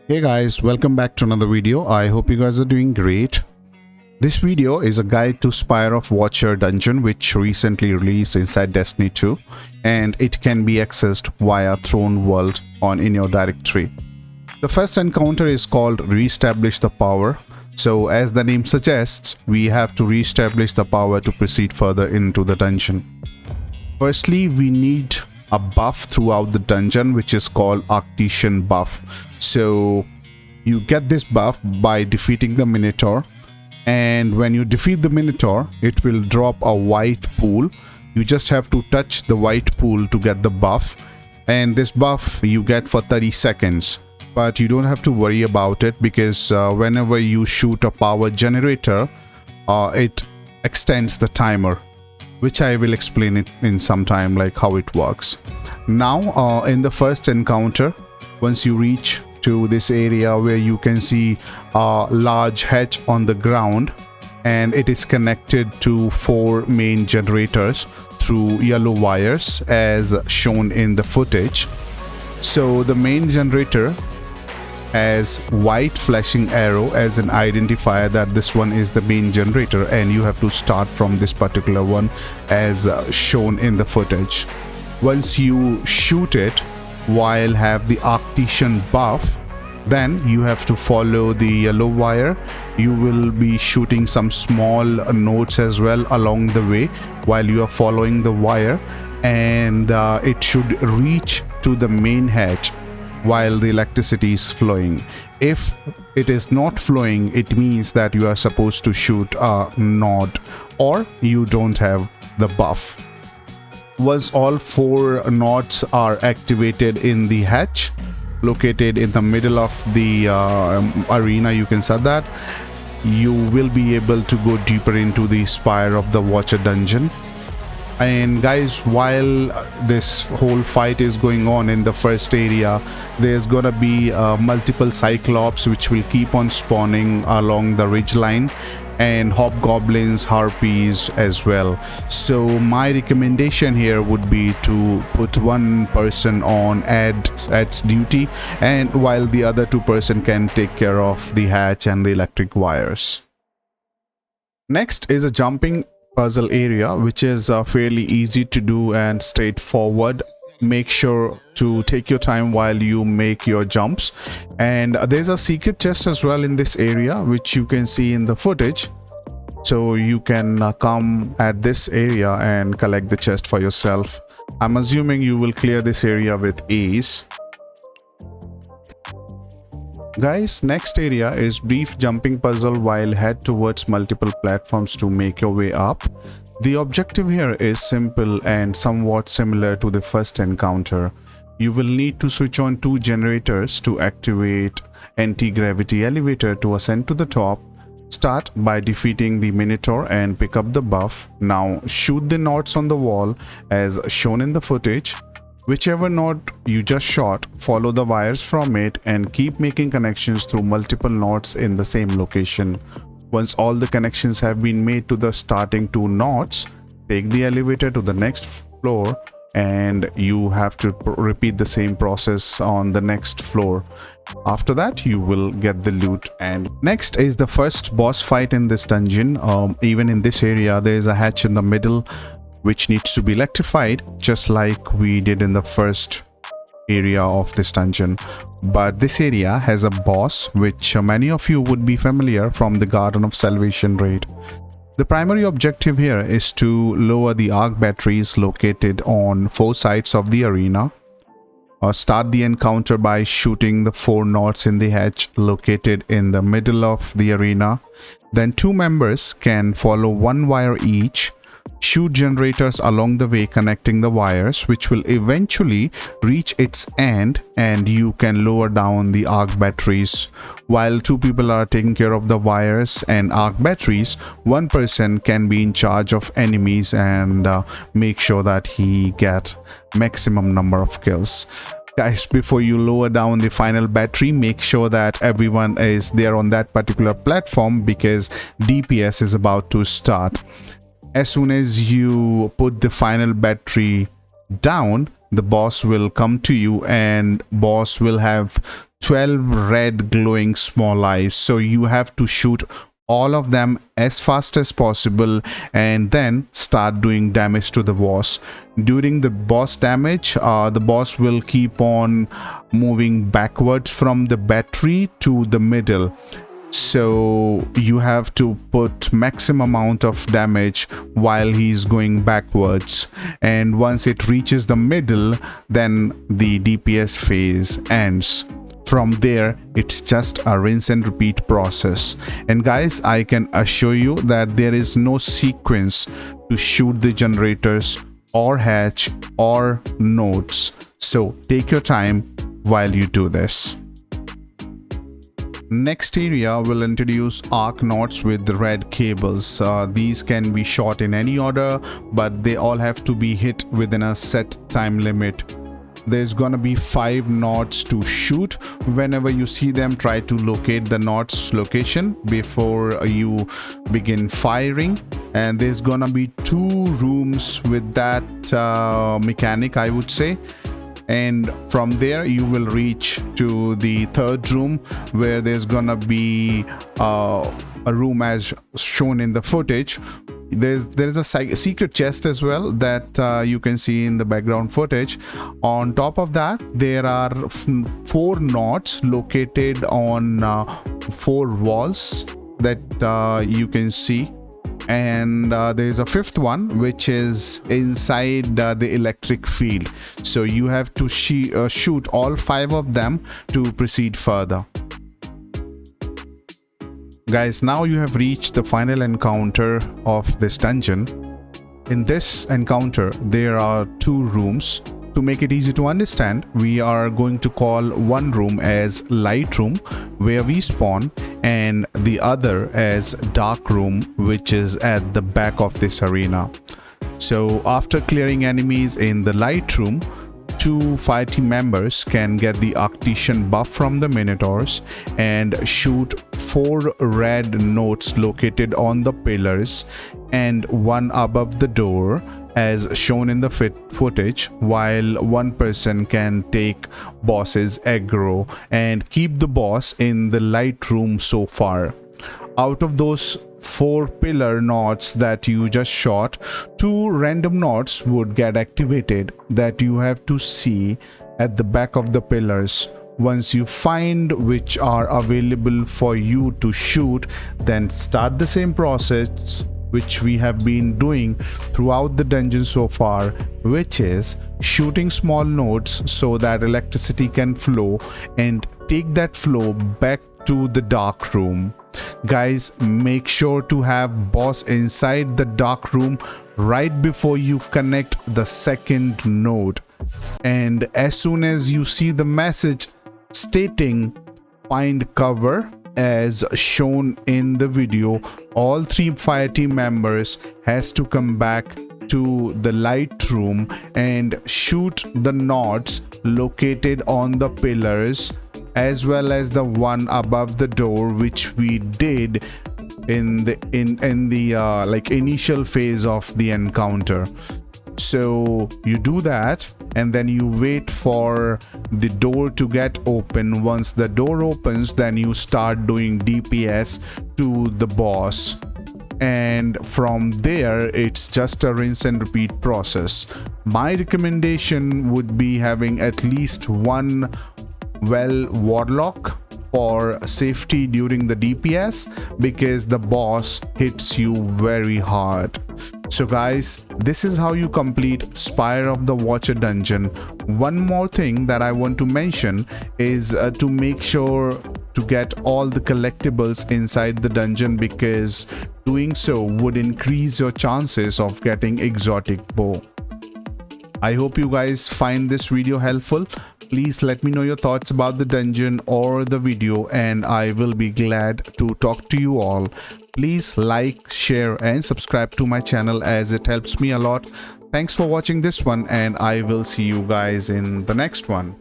Hey guys, welcome back to another video. I hope you guys are doing great. This video is a guide to Spire of Watcher dungeon which recently released inside Destiny 2 and it can be accessed via Throne World in your directory. The first encounter is called Reestablish the Power. So as the name suggests, we have to reestablish the power to proceed further into the dungeon. Firstly, we need a buff throughout the dungeon which is called Arctesian buff. So you get this buff by defeating the Minotaur, and when you defeat the Minotaur it will drop a white pool. You just have to touch the white pool to get the buff, and this buff you get for 30 seconds. But you don't have to worry about it because whenever you shoot a power generator, it extends the timer, which I will explain it in some time, like how it works. Now in the first encounter, once you reach to this area where you can see a large hatch on the ground, and it is connected to 4 main generators through yellow wires as shown in the footage. So the main generator has white flashing arrow as an identifier that this one is the main generator, and you have to start from this particular one as shown in the footage. Once you shoot it while have the Arctesian buff, then you have to follow the yellow wire. You will be shooting some small nodes as well along the way while you are following the wire, and it should reach to the main hatch while the electricity is flowing. If it is not flowing, it means that you are supposed to shoot a node or you don't have the buff. Once all 4 nodes are activated in the hatch located in the middle of the arena, you can say that, you will be able to go deeper into the Spire of the Watcher dungeon. And guys, while this whole fight is going on in the first area, there's gonna be multiple cyclops which will keep on spawning along the ridge line, and hobgoblins, harpies as well. So my recommendation here would be to put one person on ad's duty, and while the other 2 person can take care of the hatch and the electric wires. Next is a jumping puzzle area which is fairly easy to do and straightforward. Make sure to take your time while you make your jumps, and there's a secret chest as well in this area which you can see in the footage. So you can come at this area and collect the chest for yourself. I'm assuming you will clear this area with ease. Guys, next area is brief jumping puzzle while head towards multiple platforms to make your way up. The objective here is simple and somewhat similar to the first encounter. You will need to switch on 2 generators to activate anti-gravity elevator to ascend to the top. Start by defeating the Minotaur and pick up the buff. Now shoot the nodes on the wall as shown in the footage. Whichever node you just shot, follow the wires from it and keep making connections through multiple nodes in the same location. Once all the connections have been made to the starting 2 nodes, take the elevator to the next floor, and you have to repeat the same process on the next floor. After that you will get the loot. And next is the first boss fight in this dungeon. Even in this area there is a hatch in the middle which needs to be electrified, just like we did in the first area of this dungeon. But this area has a boss which many of you would be familiar from the Garden of Salvation raid. The primary objective here is to lower the arc batteries located on 4 sides of the arena. Start the encounter by shooting the 4 nodes in the hatch located in the middle of the arena. Then 2 members can follow 1 wire each. Shoot generators along the way connecting the wires, which will eventually reach its end, and you can lower down the arc batteries. While 2 people are taking care of the wires and arc batteries, 1 person can be in charge of enemies and make sure that he gets maximum number of kills. Guys, before you lower down the final battery, make sure that everyone is there on that particular platform because DPS is about to start. As soon as you put the final battery down, the boss will come to you, and boss will have 12 red glowing small eyes. So you have to shoot all of them as fast as possible and then start doing damage to the boss. During the boss damage, the boss will keep on moving backwards from the battery to the middle. So you have to put maximum amount of damage while he's going backwards, and once it reaches the middle, then the DPS phase ends. From there, it's just a rinse and repeat process. And guys, I can assure you that there is no sequence to shoot the generators or hatch or nodes. So take your time while you do this. Next area will introduce arc knots with the red cables. These can be shot in any order, but they all have to be hit within a set time limit. There's gonna be 5 knots to shoot. Whenever you see them, try to locate the knots location before you begin firing. And there's gonna be 2 rooms with that mechanic, I would say. And from there you will reach to the 3rd room, where there's gonna be a room as shown in the footage. There's a secret chest as well that you can see in the background footage. On top of that, there are 4 knots located on 4 walls that you can see. And there's a 5th one which is inside the electric field. So you have to shoot all 5 of them to proceed further. Guys, now you have reached the final encounter of this dungeon. In this encounter, there are 2 rooms. To make it easy to understand, we are going to call one room as light room, where we spawn, and the other as dark room, which is at the back of this arena. So after clearing enemies in the light room, 2 fireteam members can get the Arctician buff from the Minotaurs and shoot 4 red notes located on the pillars and 1 above the door, as shown in the footage, while 1 person can take boss's aggro and keep the boss in the light room so far. Out of those 4 pillar knots that you just shot, 2 random knots would get activated that you have to see at the back of the pillars. Once you find which are available for you to shoot, then start the same process which we have been doing throughout the dungeon so far, which is shooting small nodes so that electricity can flow, and take that flow back to the dark room. Guys, make sure to have boss inside the dark room right before you connect the 2nd node. And as soon as you see the message stating find cover, as shown in the video, all 3 fireteam members has to come back to the light room and shoot the knots located on the pillars, as well as the one above the door, which we did in the like initial phase of the encounter. So you do that, and then you wait for the door to get open. Once the door opens, then you start doing DPS to the boss, and from there it's just a rinse and repeat process. My recommendation would be having at least 1 warlock for safety during the DPS, because the boss hits you very hard. So guys, this is how you complete Spire of the Watcher dungeon. One more thing that I want to mention is to make sure to get all the collectibles inside the dungeon, because doing so would increase your chances of getting exotic bow. I hope you guys find this video helpful. Please let me know your thoughts about the dungeon or the video, and I will be glad to talk to you all. Please like, share and subscribe to my channel, as it helps me a lot. Thanks for watching this one, and I will see you guys in the next one.